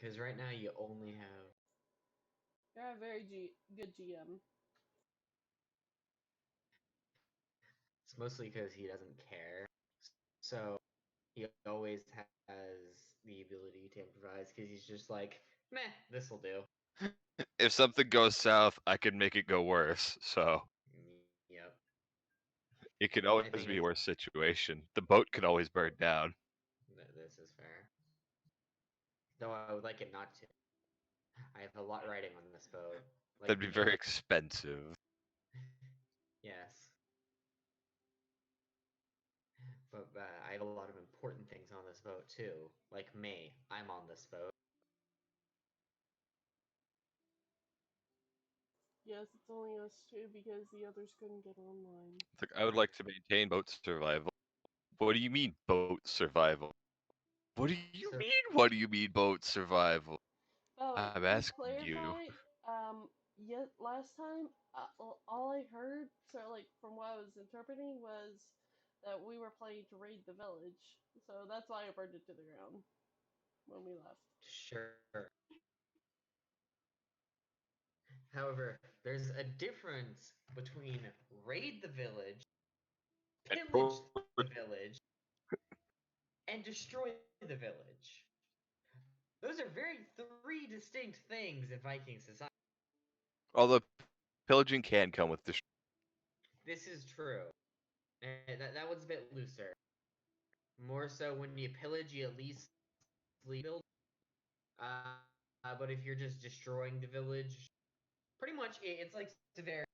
because right now you only have. You're a very good GM. It's mostly because he doesn't care. So he always has the ability to improvise because he's just like, meh, this'll do. If something goes south, I can make it go worse. So Yep. it could I always think be a it's, worse situation. The boat could always burn down. this is fair. Though I would like it not to. I have a lot riding on this boat. Like That'd be May. very expensive. Yes. But I have a lot of important things on this boat too. Like May. I'm on this boat. Yes, it's only us two because the others couldn't get online. It's like, I would like to maintain boat survival. What do you mean boat survival? What do you So, mean? What do you mean boat survival? Oh, I'm to asking you. clarify, yet last time, all I heard, so like from what I was interpreting, was that we were playing to raid the village. So that's why I burned it to the ground when we left. sure. However, there's a difference between raid the village, pillage the village, and destroy the village. Those are three distinct things in Viking society. Although pillaging can come with destruction. This is true. And that one's a bit looser. More so when you pillage, you at least build. But if you're just destroying the village, pretty much it's like severe.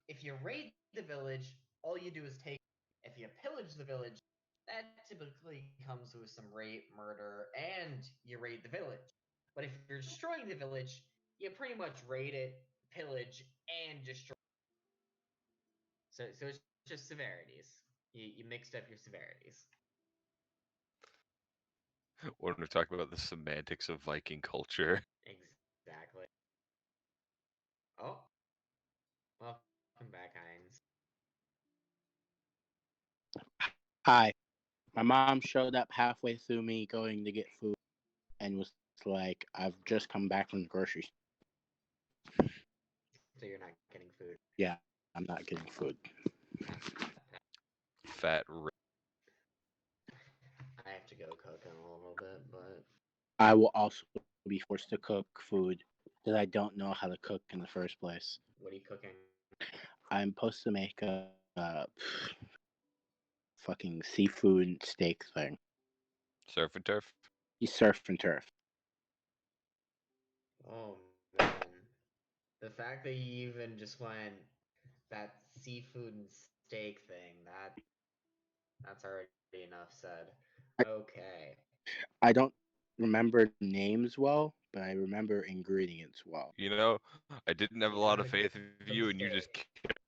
If you raid the village, all you do is take. If you pillage the village, that typically comes with some rape, murder, and you raid the village. But if you're destroying the village, you pretty much raid it, pillage, and destroy. So it's just severities. You mixed up your severities. When we're talking about the semantics of Viking culture. Exactly. Oh, welcome back, Heinz. Hi. My mom showed up halfway through me going to get food and was like, I've just come back from the grocery store. So you're not getting food. Yeah, I'm not getting food. Fat I have to go cook in a little bit, but I will also be forced to cook food that I don't know how to cook in the first place. what are you cooking? I'm supposed to make a fucking seafood steak thing. surf and turf. You surf and turf. Oh man, the fact that you even just went that seafood and steak thing that's already enough said. Okay. I don't remember names well, but I remember ingredients well. You know, I didn't have a You know lot how of to faith cook in steak. you, and you just.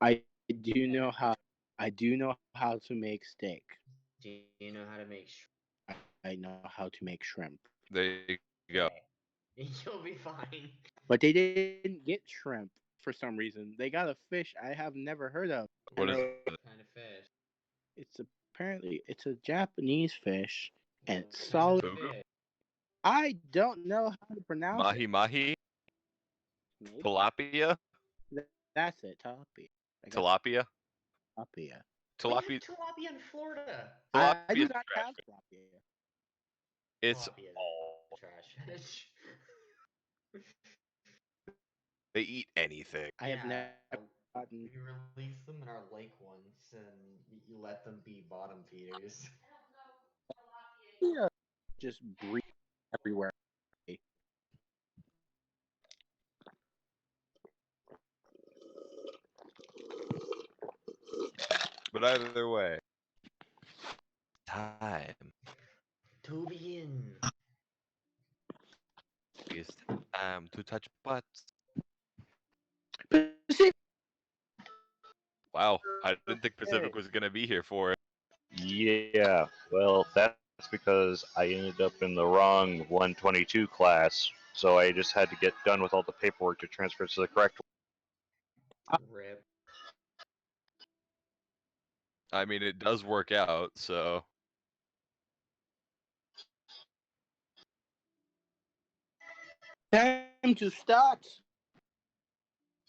I do know how to make steak. Do you know how to make I know how to make shrimp. There you go. okay. You'll be fine. But they didn't get shrimp for some reason. They got a fish I have never heard of. And What is they're it? What kind of fish? it's apparently it's a Japanese fish and What it's kind of solid. Fugu? fish? I don't know how to pronounce it. Mahi mahi? Maybe Tilapia? that's it. Tilapia. I got Tilapia? tilapia. We have Tilapia. tilapia in Florida. I Tilapia do is not trash. have tilapia. It's Tilapia is all. a trash fish. They eat anything. I have Yeah, never gotten. we released them in our lake once, and you let them be bottom feeders. Yeah, just breathe everywhere. But either way, time. To begin. It's time to touch butts. Wow, I didn't think Hey, Pacific was gonna be here for it. Yeah, well, that's because I ended up in the wrong 122 class, so I just had to get done with all the paperwork to transfer to the correct Rip. I mean, it does work out, so Time to start.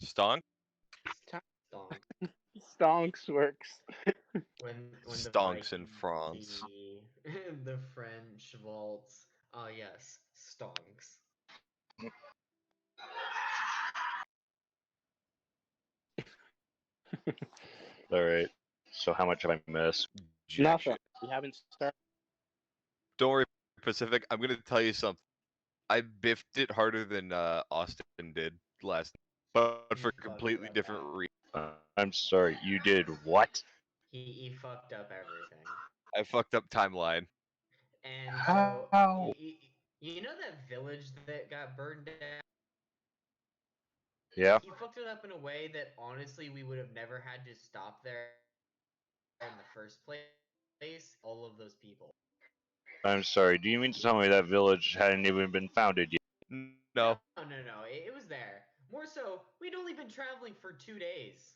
Stonk? Stonk. Stonks works. When the Stonks in Vikings France. see the French waltz. Ah, yes, stonks. All right. So how much have I missed? Jack Nothing. shit. We haven't started. Don't worry, Pacific. I'm gonna tell you something. I biffed it harder than Austin did last, but He for fucked completely up different that. reasons. I'm sorry. You did what? He fucked up everything. I fucked up timeline. And so How? you know that village that got burned down? Yeah. He fucked it up in a way that honestly we would have never had to stop there in the first place. All of those people. I'm sorry. Do you mean to tell me that village hadn't even been founded yet? No, No. It was there. More so, we'd only been traveling for 2 days.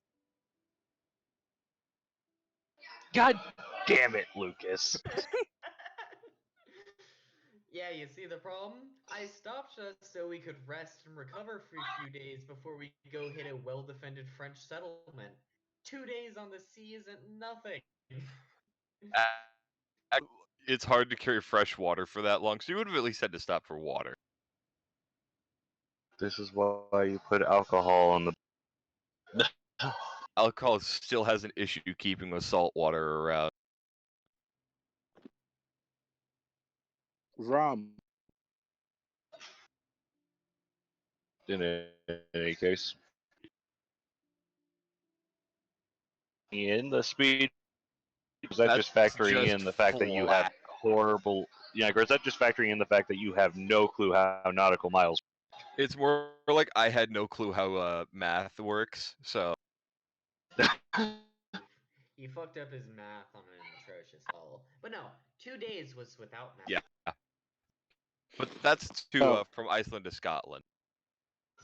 God damn it, Lucas. Yeah, you see the problem? I stopped us so we could rest and recover for a few days before we go hit a well-defended French settlement. 2 days on the sea isn't nothing. it's hard to carry fresh water for that long, so you would have at least had to stop for water. This is why you put alcohol on the. Alcohol still has an issue keeping the salt water around. Rum. In any case. In the speed. Is that That's just factoring just in the fact that you have flat. horrible. Yeah, or is that just factoring in the fact that you have no clue how nautical miles? It's more like I had no clue how math works, so He fucked up his math on an atrocious level. But no, 2 days was without math. yeah. But that's Oh. from Iceland to Scotland,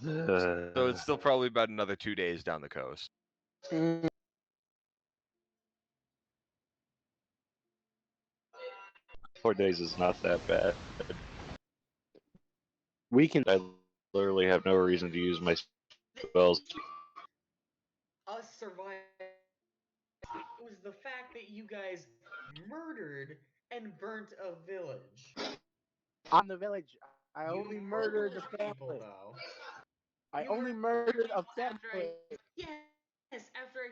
Uh, so it's still probably about another 2 days down the coast. Mm, 4 days is not that bad. we can. I literally have no reason to use my spells. Us survived. It was the fact that you guys murdered and burnt a village. On the village. I You only murdered those the people, family. though. I You only murdered murdered a people after family. after I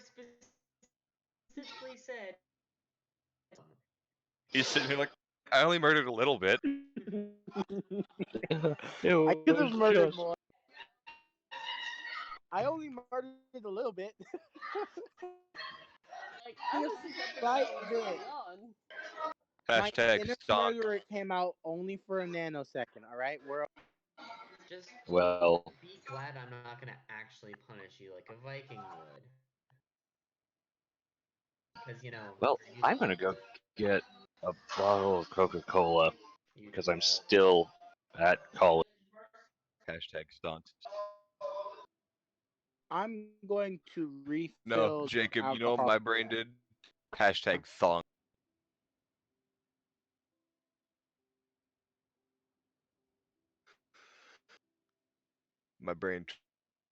specifically said. He's sitting here like, I only murdered a little bit. It I could have was murdered just. more. I only murdered a little bit. Like, I If was the type of I that was did. going on. My Hashtag inner stonk. murderer came out only for a nanosecond. All right, we're Just Well, be glad I'm not gonna actually punish you like a Viking would. Because, well, you I'm gonna go get a bottle of Coca-Cola you because do I'm that. still at college. Hashtag stonks. I'm going to No, refill the Jacob, you know what alcohol. my brain did? Hashtag thong. My brain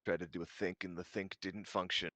tried to do a think, and the think didn't function.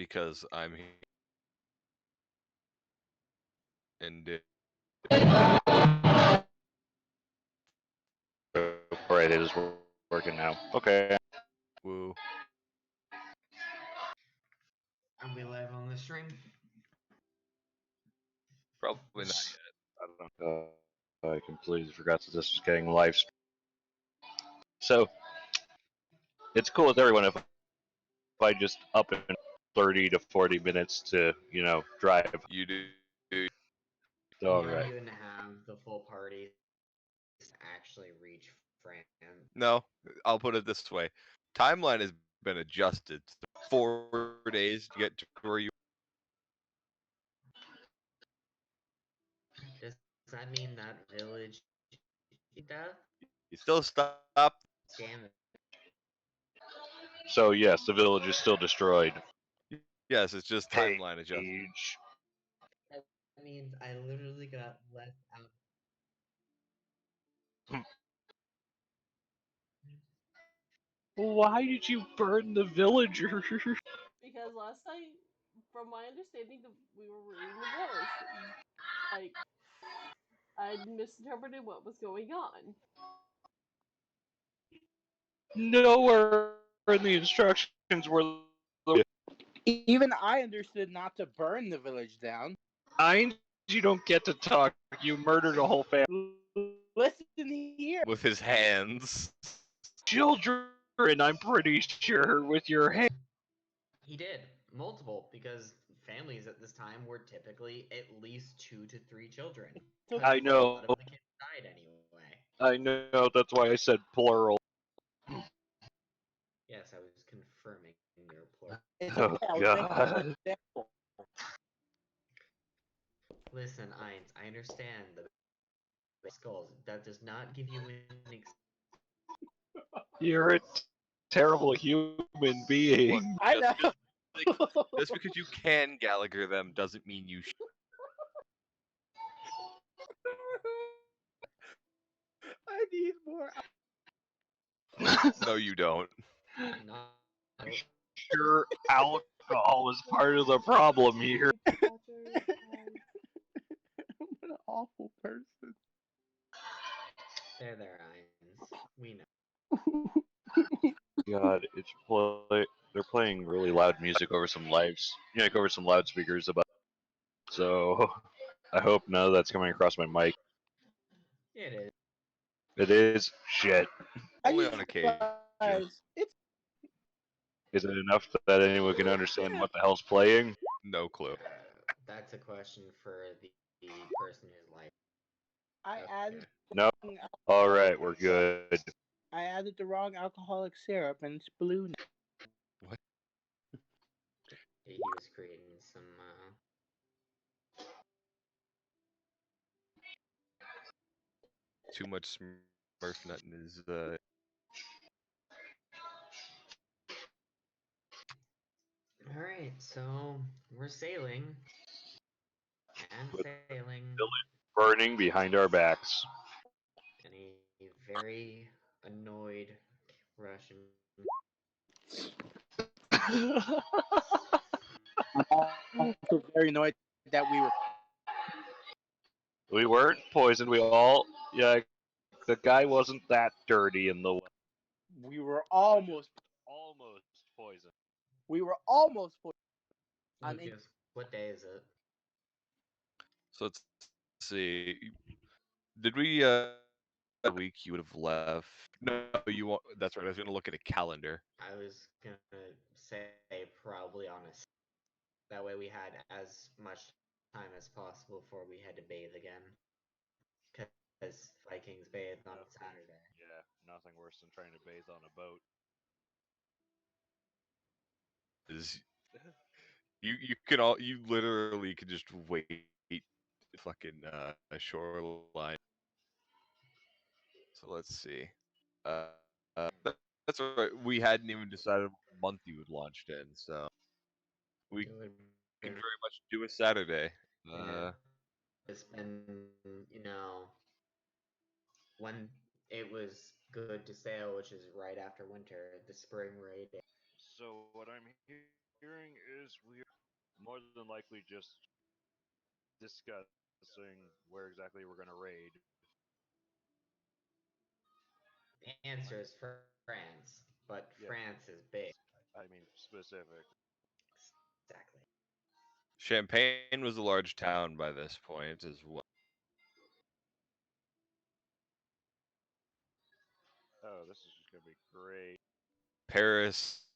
because I'm here and Alright, it is working now. Okay. woo. Are we live on the stream? Probably not yet. I don't know. I completely forgot that this was getting live streamed. So, it's cool with everyone if I just up in 30 to 40 minutes to, drive. You do. We don't Alright. even have the full party to actually reach Fran. No, I'll put it this way: timeline has been adjusted. 4 days to get to where you. Does that mean that village death? You still stop. Damn it. So, yes, the village is still destroyed. Yes, it's just timeline adjusted. Page. That means I literally got left out. Why did you burn the villagers? Because last night, from my understanding, we were raiding the village. Like, I misinterpreted what was going on. Nowhere in the instructions were. Even I understood not to burn the village down. You don't get to talk. You murdered a whole family. Listen here. With his hands. Children, I'm pretty sure, with your hand. He did multiple because families at this time were typically at least 2 to 3 children. I A know. lot of the kids died anyway. I know. That's why I said plural. Yes, I was confirming your plural. It's Oh, okay. I was thinking of an God. example. Listen, Ainz, I understand the skulls. That does not give you an You're a terrible human being. I know. Just because you can Gallagher them doesn't mean you should. I need more. No, you don't. not. Sure, alcohol was part of the problem here. Roger, What an awful person. There, Ainz. We know. God, they're playing really loud music over some over some loudspeakers above. So I hope none of that's coming across my mic. It is. It is shit. Only I on occasion. realize it's Is it enough that anyone can understand what the hell's playing? No clue. That's a question for the person who's like. I added No. the wrong All alcoholic right, we're syrup. good. I added the wrong alcoholic syrup and it's blue now. He was creating some. Too much Smurf nut in his. All right, so we're sailing and With sailing, burning behind our backs. and a very annoyed Russian. I'm also very annoyed that we were. We weren't poisoned. The guy wasn't that dirty in the We were almost. almost poisoned. We were almost. I'm in- Lucas, what day is it? So let's see. Did we a week you would have left? No, you want. That's right. I was gonna look at a calendar. I was gonna say probably on a. That way we had as much time as possible before we had to bathe again. Because Vikings bathed on Saturday. Yeah, nothing worse than trying to bathe on a boat. Is you literally can just wait fucking a shoreline. So let's see. That's right. We hadn't even decided what month you had launched in, so we It would can very much do a Saturday. yeah, it's been, you know, when it was good to sail, which is right after winter, the spring raid. So what I'm hearing hearing is we're more than likely just discussing where exactly we're gonna raid. The answer is France, but Yeah. France is big. I mean, specific. Exactly. Champagne was a large town by this point as well. Oh, this is just gonna be great. Paris.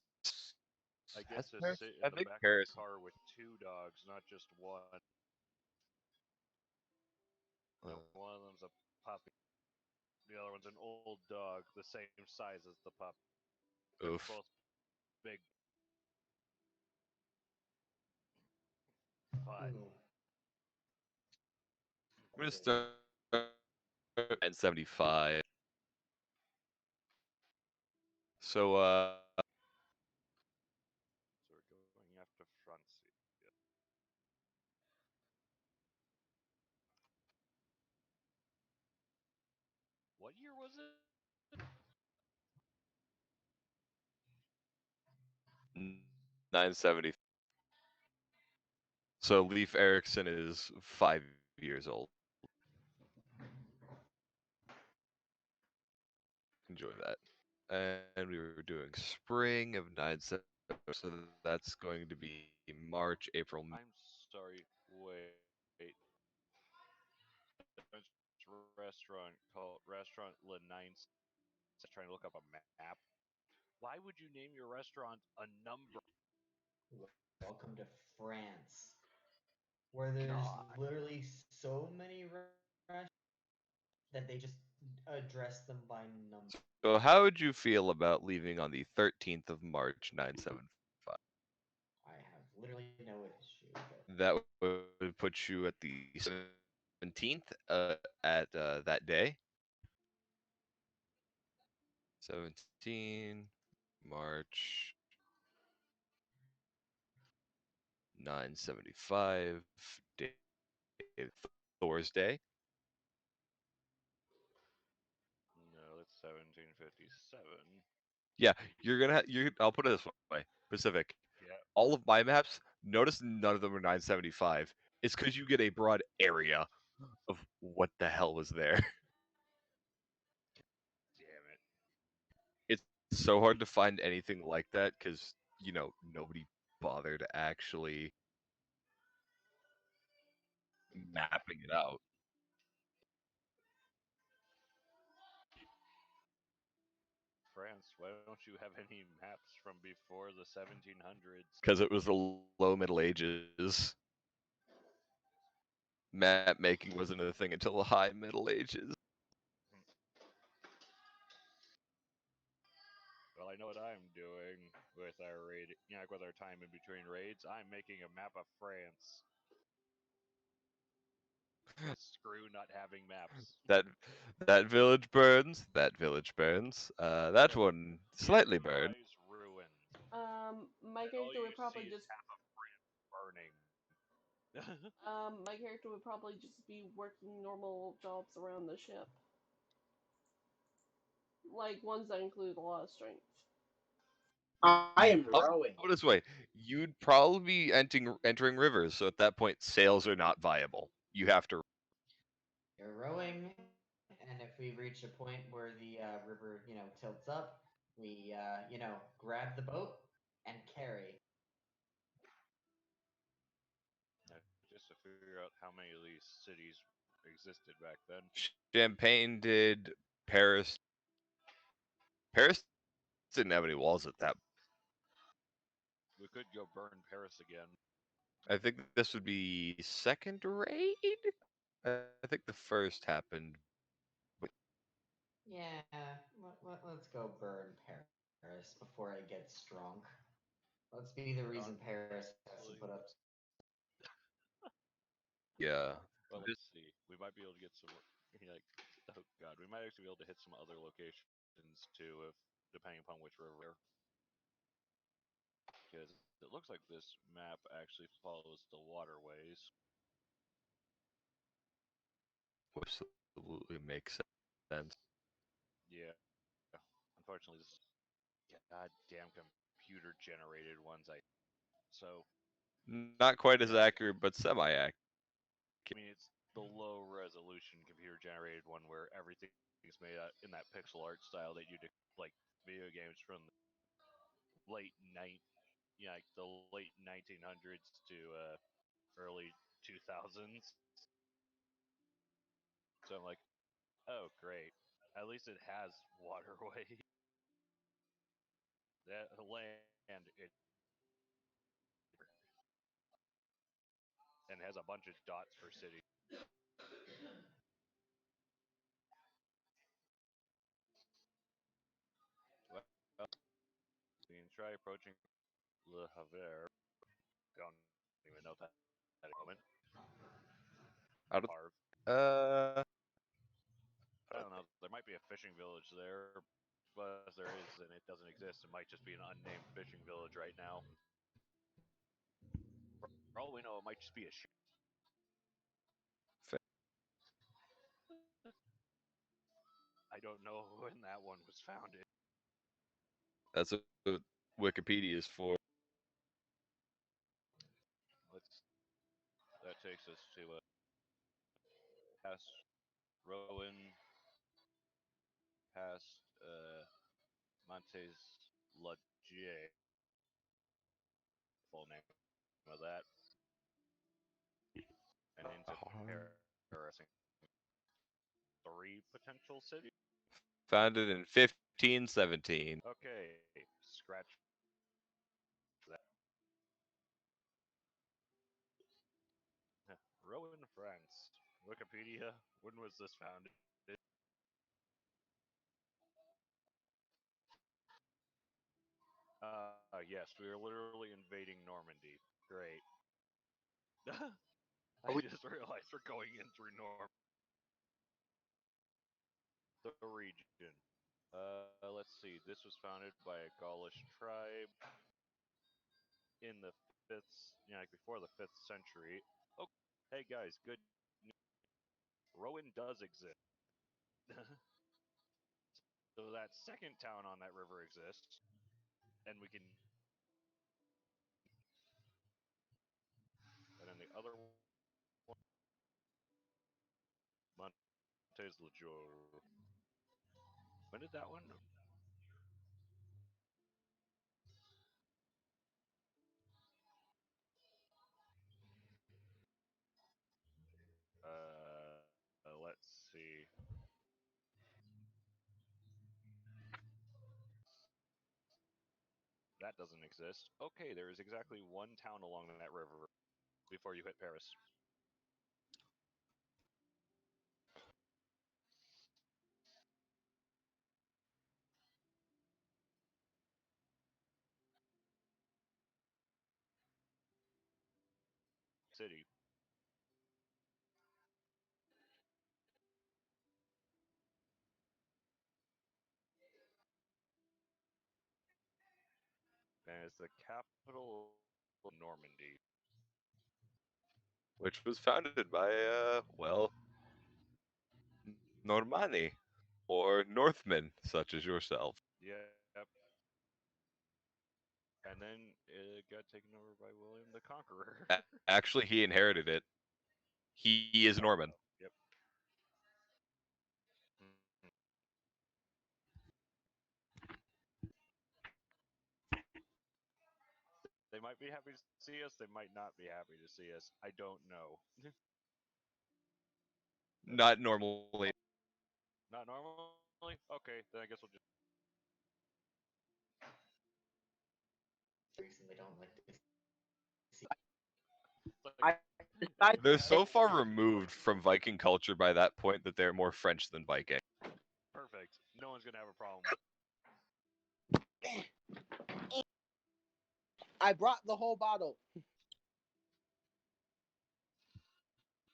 I Has get to Paris? sit I in the think back of Paris. a car with two dogs, not just one. And one of them's a puppy. The other one's an old dog, the same size as the pup. They're Oof. both big. But Ooh. I'm gonna start at 75. So so we're going after France. Yeah. What year was it? 970. So Leif Erikson is 5 years old. Enjoy that. And we were doing spring of 970. So that's going to be March, April. I'm sorry. Wait. French restaurant called Restaurant Le Nine. Trying to look up a map. Why would you name your restaurant a number? Welcome to France, where there's God. literally so many restaurants that they just address them by number. So how would you feel about leaving on the 13th of March, 975? I have literally no issue with it. That would put you at the 17th at that day. 17 March 975 day Thursday. No, it's 1757. Yeah, you're I'll put it this way. Pacific. Yeah. All of my maps, notice none of them are 975. It's because you get a broad area of what the hell was there. Damn it. It's so hard to find anything like that because, nobody bothered actually mapping it out. France, why don't you have any maps from before the 1700s? Because it was the low Middle Ages. Map making wasn't a thing until the high Middle Ages. Well, I know what I'm doing with our raid, with our time in between raids. I'm making a map of France. Because screw not having maps. That village burns. That village burns. That No, one slightly burned. lies ruined. My And all character you would probably see is just half of France burning. my character would probably just be working normal jobs around the ship. Like ones that include a lot of strength. I am I'll rowing. put it this way: you'd probably be entering rivers. So at that point, sails are not viable. You have to. You're rowing, and if we reach a point where the river, tilts up, we, grab the boat and carry. Just to figure out how many of these cities existed back then. Champagne did. Paris. Paris didn't have any walls at that. We could go burn Paris again. I think this would be second raid. I think the first happened. Yeah, let's go burn Paris before it gets strong. Let's be the reason Paris has to put up. Yeah. Well, This let's see. We might be able to get some. Like, oh god, we might actually be able to hit some other locations too, if depending upon which river. Because it looks like this map actually follows the waterways. absolutely makes sense. Yeah. Unfortunately, this is goddamn computer generated ones. So Not quite as accurate, but semi-accurate. I mean, it's the low resolution computer generated one where everything's made out in that pixel art style that you like video games from the late night, like the late 1900s to early 2000s. So I'm like, oh great, at least it has waterway. That land it and has a bunch of dots for cities. Well, we can try approaching Le Havre. Don't even know that at the moment. Out of Harv. uh, I don't know. There might be a fishing village there, but if there is and it doesn't exist, it might just be an unnamed fishing village right now. For all we know, it might just be a ship. I don't know when that one was founded. that's what Wikipedia is for. Let's. That takes us to past Rowan, past Montes Lagier, full name of that, and into Paris. Three potential cities. Founded in 1517. Okay, scratch that. Rowan, France. Wikipedia. When was this founded? Yes, we are literally invading Normandy. Great. I just realized we're going in through the region. Let's see. This was founded by a Gaulish tribe in the like before the 5th century. Oh, hey guys, good news. Rowan does exist. So that second town on that river exists, and we can. And then the other one, Montes Lejour. When did that one? Let's see. That doesn't exist. Okay, there is exactly one town along that river before you hit Paris. City. And it's the capital of Normandy. Which was founded by, Normanni, or Northmen, such as yourself. Yep. And then it got taken over by William the Conqueror. Actually, he inherited it. He is Norman. Yep. Mhm. They might be happy to see us. They might not be happy to see us. I don't know. Not normally. Not normally? Okay, then I guess we'll just. Reason they don't like to see. Like, They're so far removed from Viking culture by that point that they're more French than Viking. perfect. No one's gonna have a problem. I brought the whole bottle.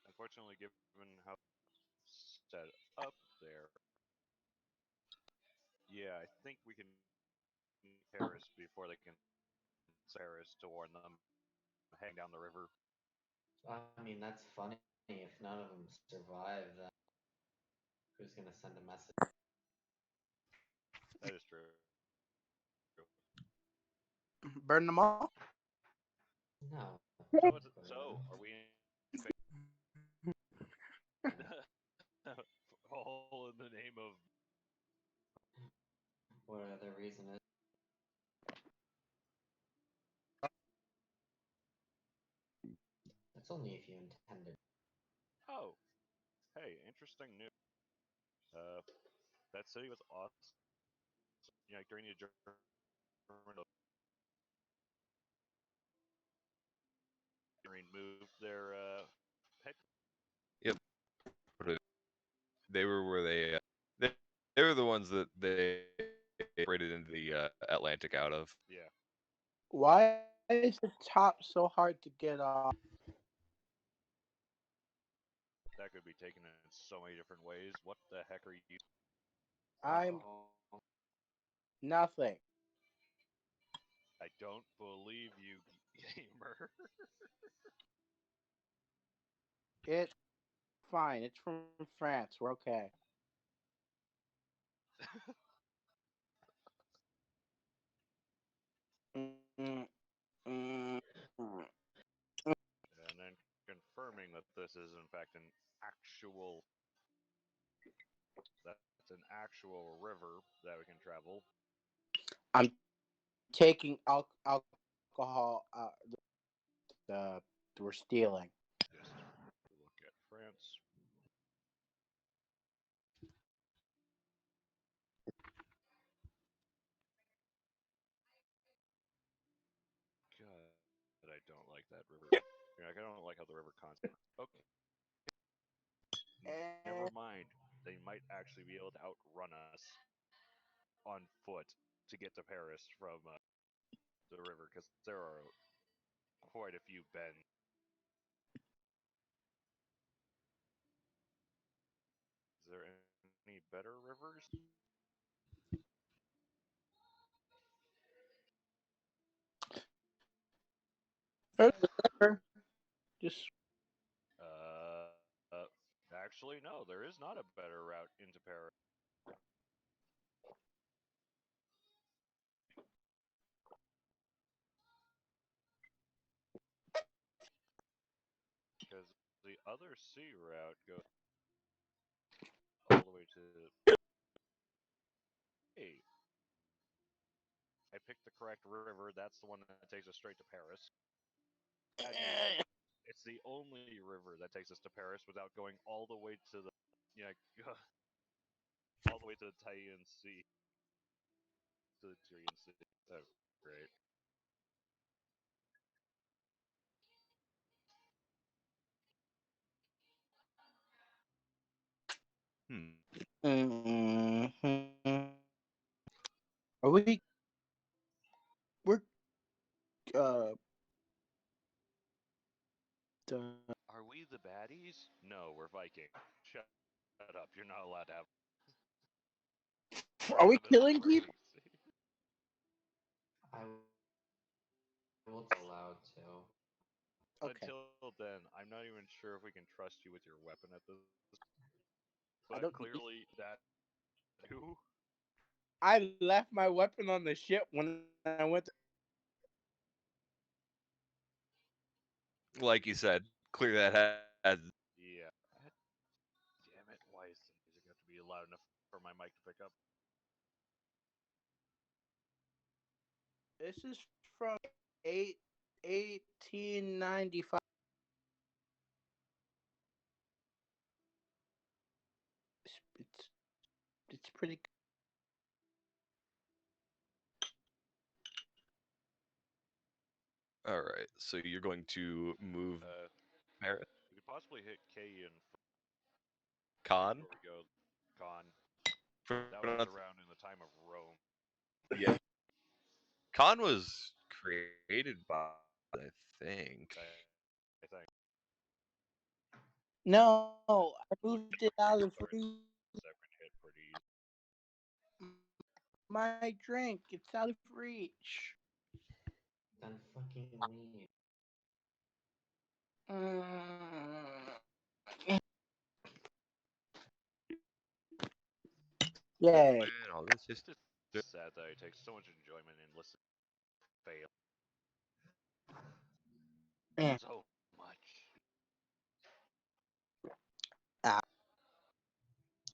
Unfortunately, given how set up there, yeah, I think we can Paris before they can Paris to warn them hang down the river. I mean, that's funny. If none of them survive, then who's gonna send a message? That is true. Burn them all. No. So are we all in the name of? What other reason is? That's only if you intended. Oh, hey, interesting news. That city was awesome. You know, during the German moved their head. Yep. They were where they were the ones that they operated into the Atlantic out of. Yeah. Why is the top so hard to get off? That could be taken in so many different ways. What the heck are you? I'm Uh-oh. nothing. I don't believe you, gamer. It's fine. It's from France. We're okay. Mm, mm, mm. And then confirming that this is in fact an actual that's an actual river that we can travel. I'm taking alcohol. We're stealing. Just look at France. God, I don't like that river. Like, I don't like how the river concept. Okay, never mind. They might actually be able to outrun us on foot to get to Paris from the river because there are quite a few bends. Is there any better rivers? Just Uh, uh, actually, no, there is not a better route into Paris. Because the other sea route goes all the way to. Hey, I picked the correct river. That's the one that takes us straight to Paris. Bad news. It's the only river that takes us to Paris without going all the way to the yeah, all the way to the Taiyan Sea. To the Tyrian Sea. Oh, great. Hmm. Are we're uh uh, Are we the baddies? No, we're Viking. Shut up. You're not allowed to have. are we This is killing crazy. people? I will be allowed to. Okay. Until then, I'm not even sure if we can trust you with your weapon at this. I But don't. clearly, that too. I left my weapon on the ship when I went. Like you said, clear that has. Yeah. God damn it! Why is the music have to be loud enough for my mic to pick up? This is from 1895. It's it's pretty. All right, so you're going to move Paris, We could possibly hit K in Khan. before we go. Con. That was Pronounce- around in the time of Rome. Yeah, Khan was created by, I think. I think. No, I moved it out of Sorry, reach. second hit pretty easy. My drink. It's out of reach. Then fucking leave. Mm. Oh Yay. man, all this It's history. just sad that I take so much enjoyment in listening to fail. Eh, so much.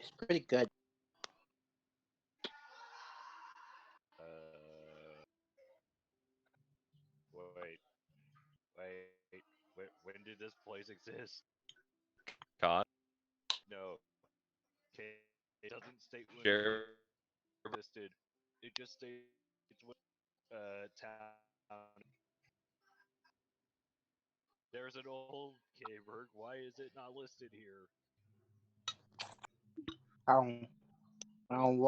it's pretty good. Wait, when did this place exist? Con No, it doesn't state when it share. existed. It just states what town. There's an old K-Berg. Why is it not listed here? I don't. I don't.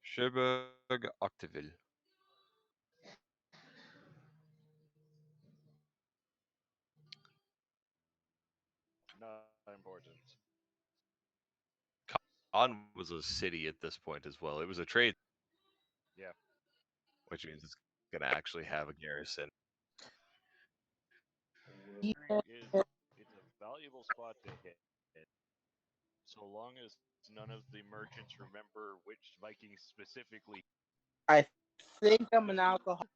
Cherbourg, Octeville. Not important. Con was a city at this point as well. It was a trade, Yeah, which means it's going to actually have a garrison. Yeah, it's a valuable spot to hit, so long as none of the merchants remember which Vikings specifically. I think I'm an alcoholic.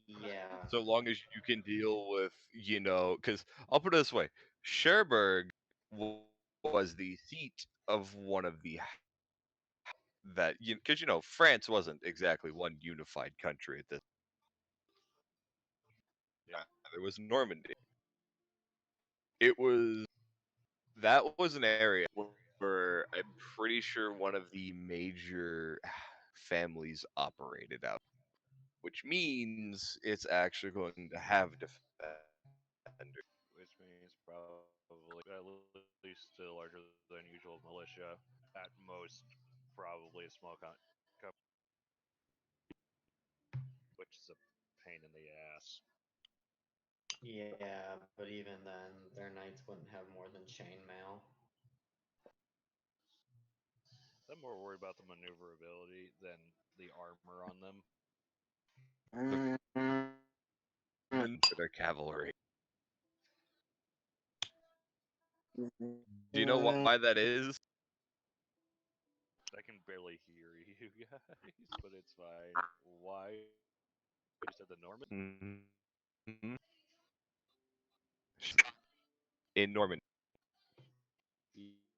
Yeah. So long as you can deal with, because I'll put it this way: Cherbourg was the seat of one of the that because France wasn't exactly one unified country at this. Yeah, There was Normandy. It was that was an area where I'm pretty sure one of the major families operated out, which means it's actually going to have defenders. which means probably at least a larger than usual militia. At most, probably a small which is a pain in the ass. Yeah, but even then, their knights wouldn't have more than chainmail. I'm more worried about the maneuverability than the armor on them. For their cavalry. Do you know Mm, why that is? I can barely hear you guys, but it's fine. Why? You said the Norman? Mhm. In Normandy.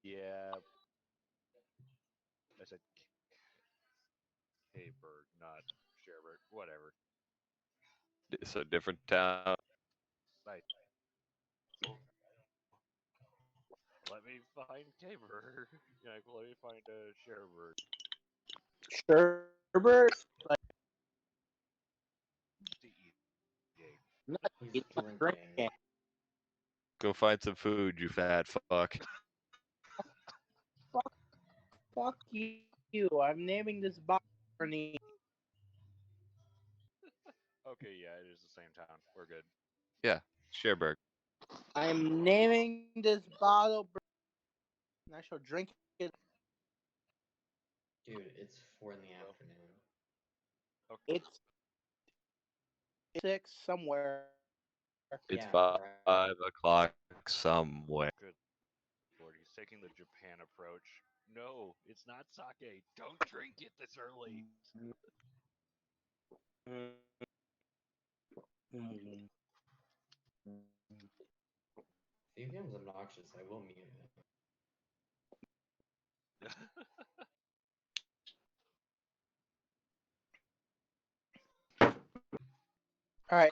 Yeah, I said Hayberg, not Cherbourg. Whatever. So different town. I, let me find Hayberg. Yeah, let me find Cherbourg. Sherbert, like To eat. not He's eating, drinking. drinking. Go find some food, you fat fuck. Fuck, fuck you. I'm naming this box for me. Okay, yeah, it is the same town. We're good. Yeah, Cherbourg. I'm naming this bottle, and I shall drink it. Dude, it's 4 in the Well, afternoon. okay. It's 6 somewhere. It's Yeah, five right. o'clock somewhere. Good lord, he's taking the Japan approach. No, it's not sake. Don't drink it this early. If he becomes obnoxious, I will mute him. All right.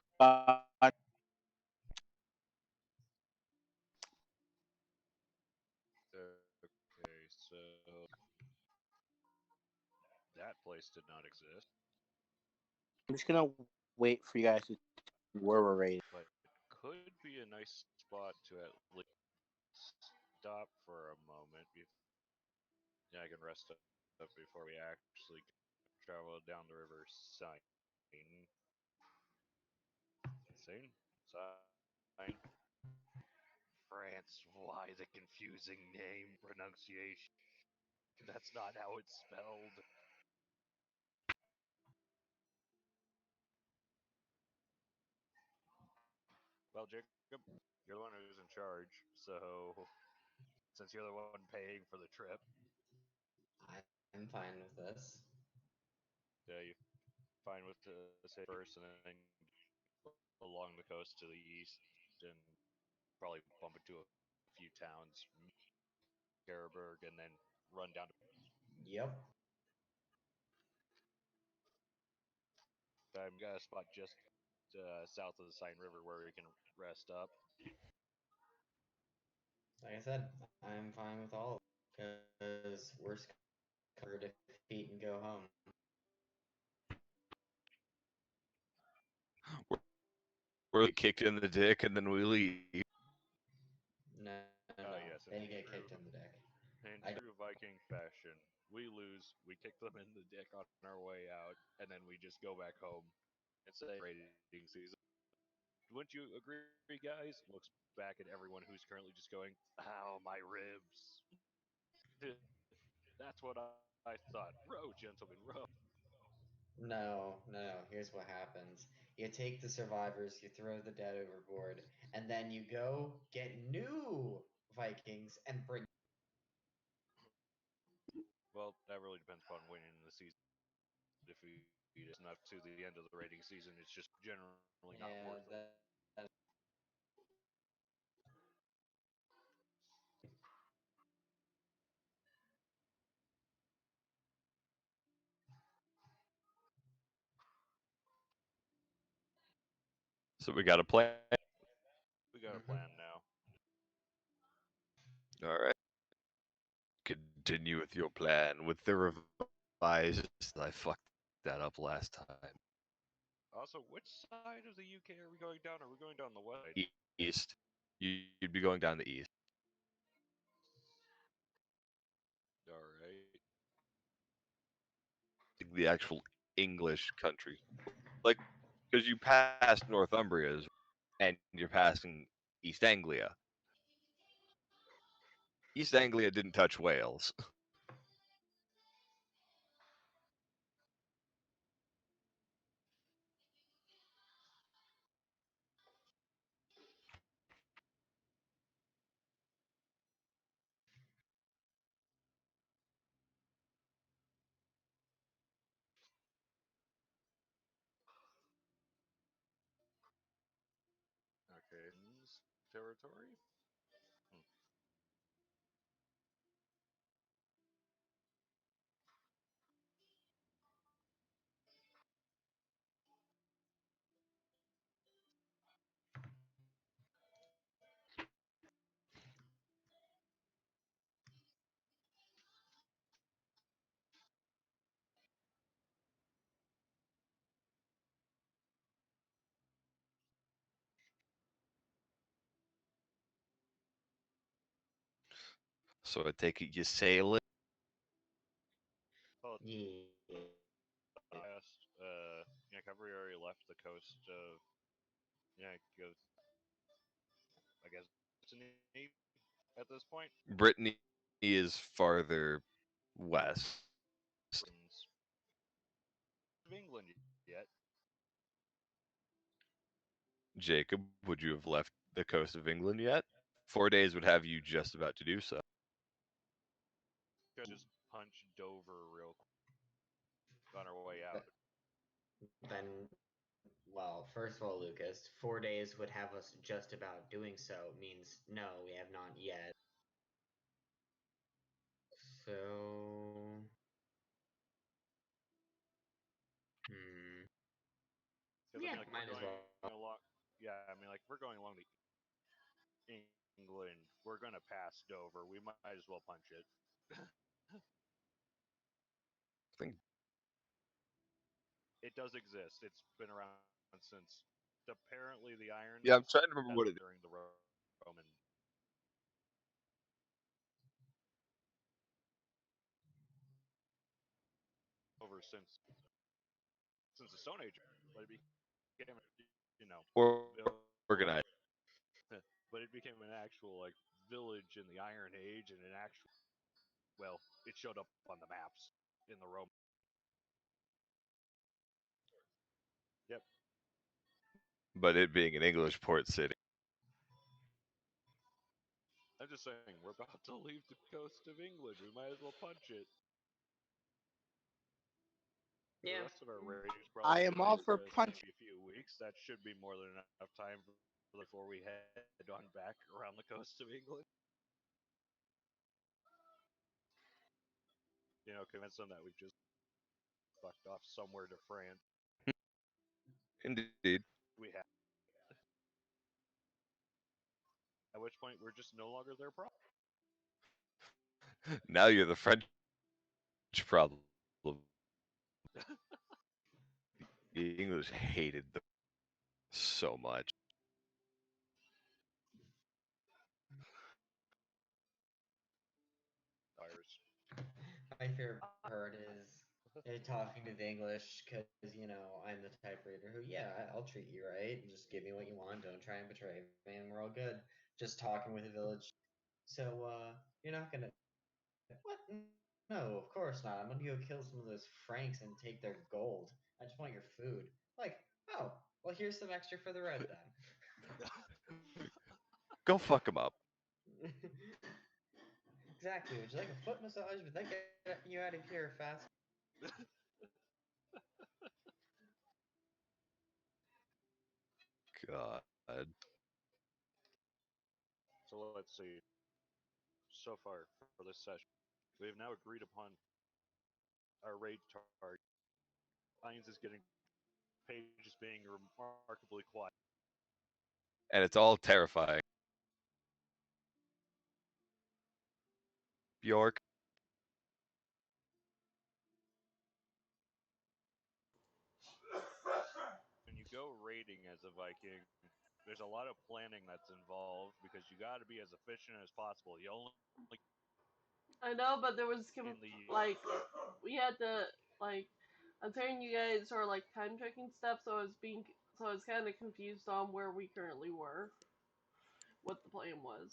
Okay, so that place did not exist, I'm just gonna wait for you guys to where we're rated. but it could be a nice spot to at least stop for a moment. Yeah, I can rest up before we actually travel down the river Seine. Seine? Seine? France. Why the confusing name pronunciation? That's not how it's spelled. Well, Jacob, you're the one who's in charge, so since you're the one paying for the trip, I'm fine with this. Yeah, you find with the city first, and then along the coast to the east, and probably bump into a few towns, Garberg, and then run down to. Yep. I got a spot just south of the Seine River where we can rest up. Like I said, I'm fine with all of it because worst cover defeat and go home. We're kicked in the dick and then we leave. No, Yes, they get kicked in the dick. in I true Viking fashion, we lose, we kick them in the dick on our way out, and then we just go back home and say raiding season. Wouldn't you agree, guys? Looks back at everyone who's currently just going, "Ow, my ribs." That's what I thought. Row, gentlemen, row. No. Here's what happens. You take the survivors, you throw the dead overboard, and then you go get new Vikings and bring. Well, that really depends upon winning the season. If we beat us enough to the end of the rating season, it's just generally not Yeah, worth it. that. So we got a plan. We got a Mhm. plan now. All right. Continue with your plan with the revised. I fucked that up last time. Also, which side of the UK are we going down? Are we going down the west? East. You'd be going down the east. All right. The actual English country. Like, because you passed Northumbria and you're passing East Anglia. East Anglia didn't touch Wales. Okay. Territory? Hmm. So I take it you sail it. Well, Yeah. last, Cavalry already left the coast of, goes, I guess, Brittany at this point. Brittany is farther west. Britain's of England yet. Jacob, would you have left the coast of England yet? 4 days would have you just about to do so. Could just punch Dover real quick on our way out. Then, well, first of all, Lucas, 4 days would have us just about doing so means no, we have not yet. So, Because, yeah, we're might as going well. along. Yeah, we're going along the England. We're going to pass Dover. We might as well punch it. I think It does exist. It's been around since apparently the Iron yeah, I'm trying to remember what it during the Roman over since the Stone Age, but it became or village, organized. but it became an actual village in the Iron Age and an actual it showed up on the maps in the Roman. Yep. But it being an English port city. I'm just saying we're about to leave the coast of England. We might as well punch it. The Yeah. rest of our raiders I probably am all for it's punching. maybe a few weeks. That should be more than enough time before we head on back around the coast of England. Convince them that we've just fucked off somewhere to France. Indeed. We have. At which point we're just no longer their problem. Now you're the French problem. The English hated them so much. Ours. My favorite part is talking to the English because I'm the type reader who, yeah, I'll treat you right. Just give me what you want. Don't try and betray me, and we're all good. Just talking with the village. So you're not gonna what? No, of course not. I'm gonna go kill some of those Franks and take their gold. I just want your food. Like, oh, well, here's some extra for the red then. Go fuck them up. Exactly. Would you like a foot massage? Would that get you out of here fast? God. So let's see. So far for this session, we have now agreed upon our raid target. Lions is getting pages being remarkably quiet. And it's all terrifying. Bjork. When you go raiding as a Viking, there's a lot of planning that's involved because you got to be as efficient as possible. You only I know, but there was in the like we had to like I'm telling you guys sort of like time checking stuff, so I was kind of confused on where we currently were, what the plan was.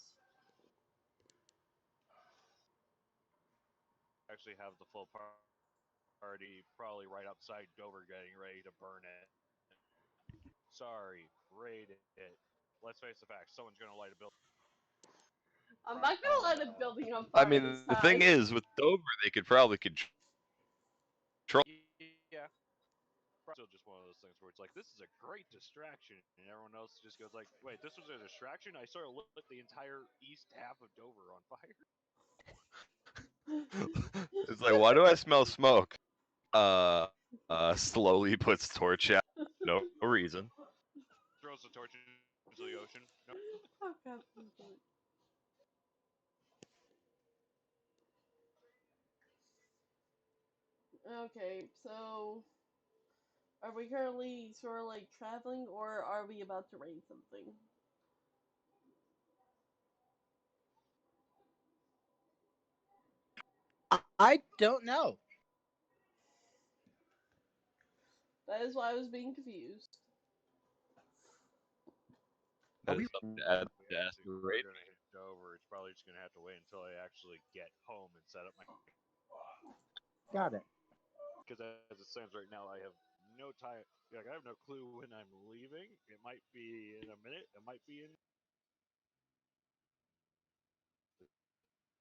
actually have the full party probably right outside Dover getting ready to burn it. Sorry, raid it. Let's face the facts. Someone's gonna light a building. I'm not gonna light a building on I fire mean, this the thing time. is, with Dover, they could probably control. Yeah, still just one of those things where it's like, this is a great distraction, and everyone else just goes like, wait, this was a distraction? I sort of lit the entire east half of Dover on fire. It's like, why do I smell smoke? Slowly puts torch out. No reason. Throws the torch into the ocean. No, Oh god. Okay, so are we currently sort of like traveling, or are we about to raid something? I don't know. That is why I was being confused. That is something to add we to ask actually the are raid. gonna hit Dover. It's probably just gonna have to wait until I actually get home and set up my. Got it. Because as it stands right now, I have no time. Like I have no clue when I'm leaving. It might be in a minute. It might be in. The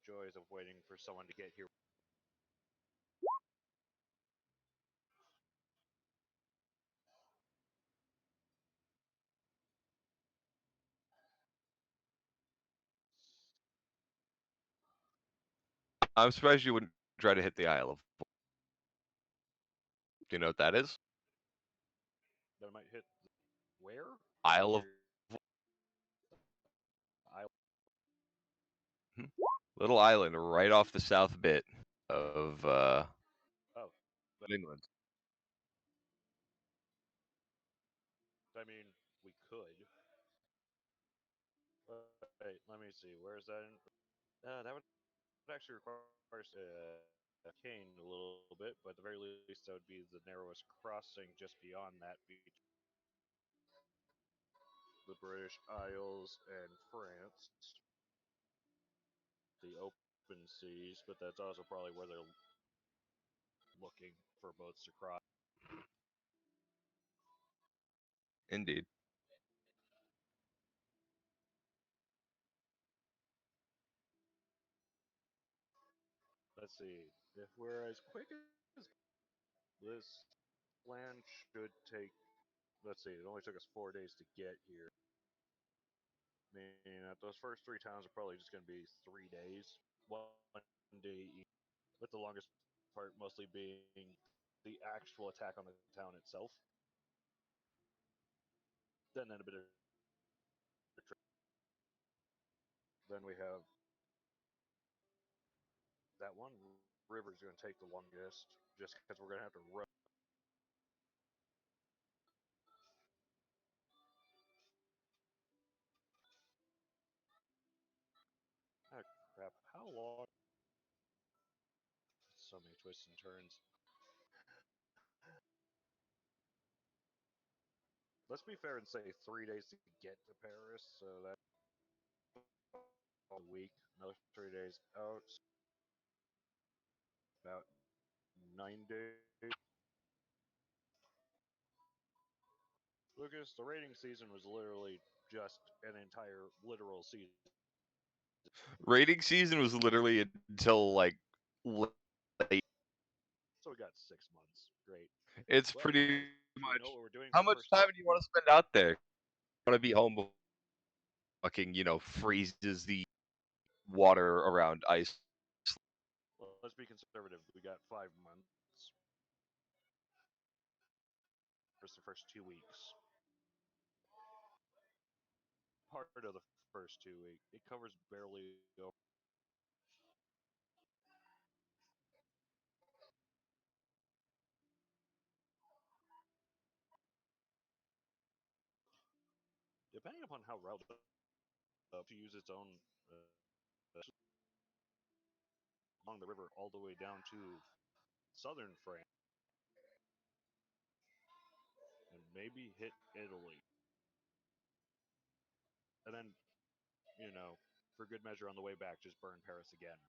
joys of waiting for someone to get here. I'm surprised you wouldn't try to hit the Isle of. Do you know what that is? That I might hit. Where? Isle of. I. Little island right off the south bit of Oh, England. I mean, we could. Wait, let me see. Where is that? That would actually require cane a little bit, but at the very least, that would be the narrowest crossing just beyond that beach. The British Isles and France, the open seas, but that's also probably where they're looking for boats to cross. Indeed. Let's see. If we're as quick as this land should take. Let's see. It only took us 4 days to get here. Meaning that those first three towns are probably just going to be 3 days, 1 day each, with the longest part mostly being the actual attack on the town itself. Then a bit of. Then we have that one river is going to take the longest, just because we're going to have to run. Ah, crap! How long? So many twists and turns. Let's be fair and say 3 days to get to Paris, so that's a week. Another 3 days out. About 9 days. Lucas, the raiding season was literally just an entire literal season. Raiding season was literally until like late. So we got 6 months. Great. It's Well, pretty we much. know what we're doing How for the much first time do you want to spend out there? Want to be home before fucking freezes the water around ice. Well, let's be conservative. We got 5 months. For the first 2 weeks. Part of the first 2 weeks. It covers barely over. Depending upon how routed up to use its own along the river all the way down to southern France and maybe hit Italy. And then, for good measure on the way back, just burn Paris again.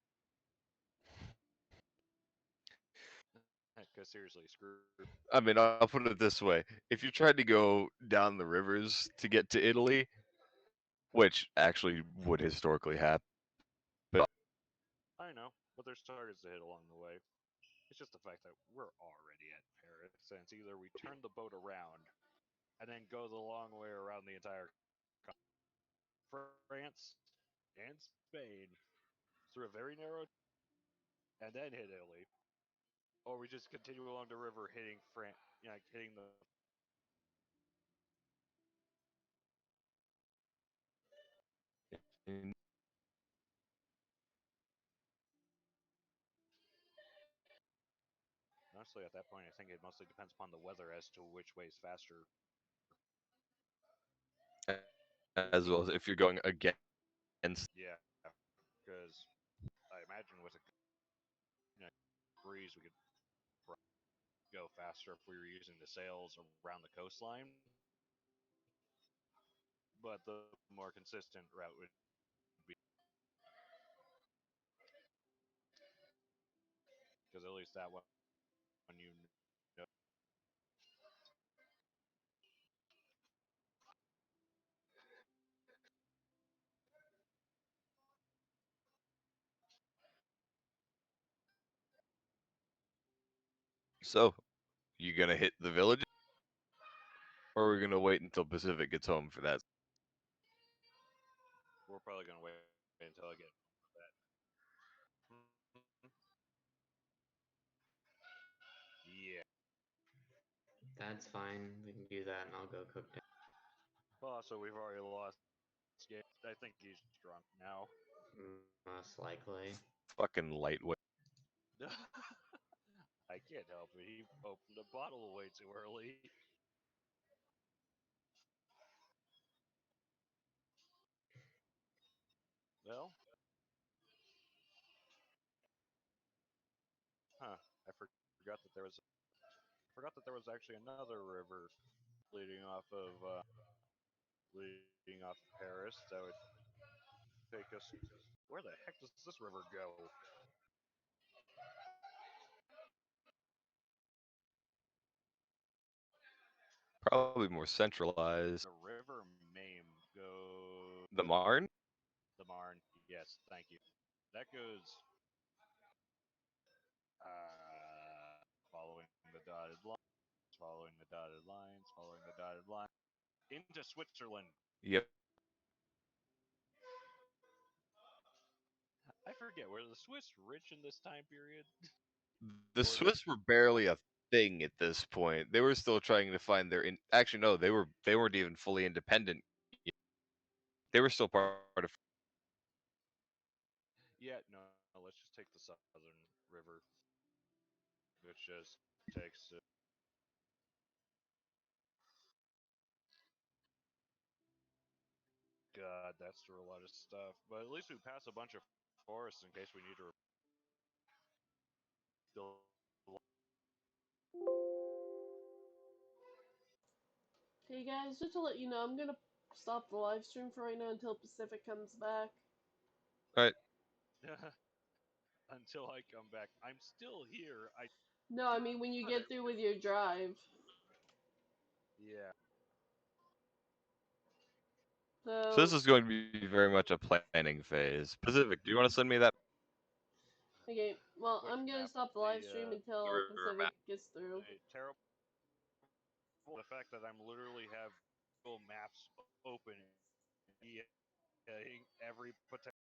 Because seriously, screw. I mean, I'll put it this way: if you're trying to go down the rivers to get to Italy, which actually would historically happen, I know, but there's targets to hit along the way. It's just the fact that we're already at Paris, and it's either we turn the boat around and then go the long way around the entire France and Spain through a very narrow and then hit Italy, or we just continue along the river hitting France, hitting the. Honestly, at that point, I think it mostly depends upon the weather as to which way is faster. as well as if you're going against. Yeah, because I imagine with a breeze, we could go faster if we were using the sails around the coastline. But the more consistent route would be because at least that one you know. So, you gonna hit the village, or are we gonna wait until Pacific gets home for that? We're probably gonna wait until I get that. Yeah. That's fine. We can do that, and I'll go cook dinner. Well, so we've already lost. Game. I think he's drunk now. Most likely. Fucking lightweight. I can't help it. He opened a bottle way too early. Well, huh? I forgot that there was actually another river leading off of Paris that would take us. Where the heck does this river go? Probably more centralized. The river Mame goes. The Marne? The Marne. Yes, thank you. That goes. Following the dotted line. following the dotted lines, following the dotted line into Switzerland. Yep. I forget, were the Swiss rich in this time period? The Or they- Swiss were barely a thing at this point. They were still trying to find their. Actually, no, they weren't even fully independent. They were still part of. Yeah, no, let's just take the Southern River, which just takes. God, that's through a lot of stuff. But at least we pass a bunch of forests in case we need to. Still, Hey guys, just to let you know, I'm gonna stop the live stream for right now until Pacific comes back. All right. until I come back, I'm still here. I No, I mean when you get through with your drive. yeah. So this So, is going to be very much a planning phase. Pacific, do you want to send me that okay, well, Quick I'm gonna map. stop the live stream until river Pacific map? gets through. The terrible the fact that I'm literally have Google Maps open, every potential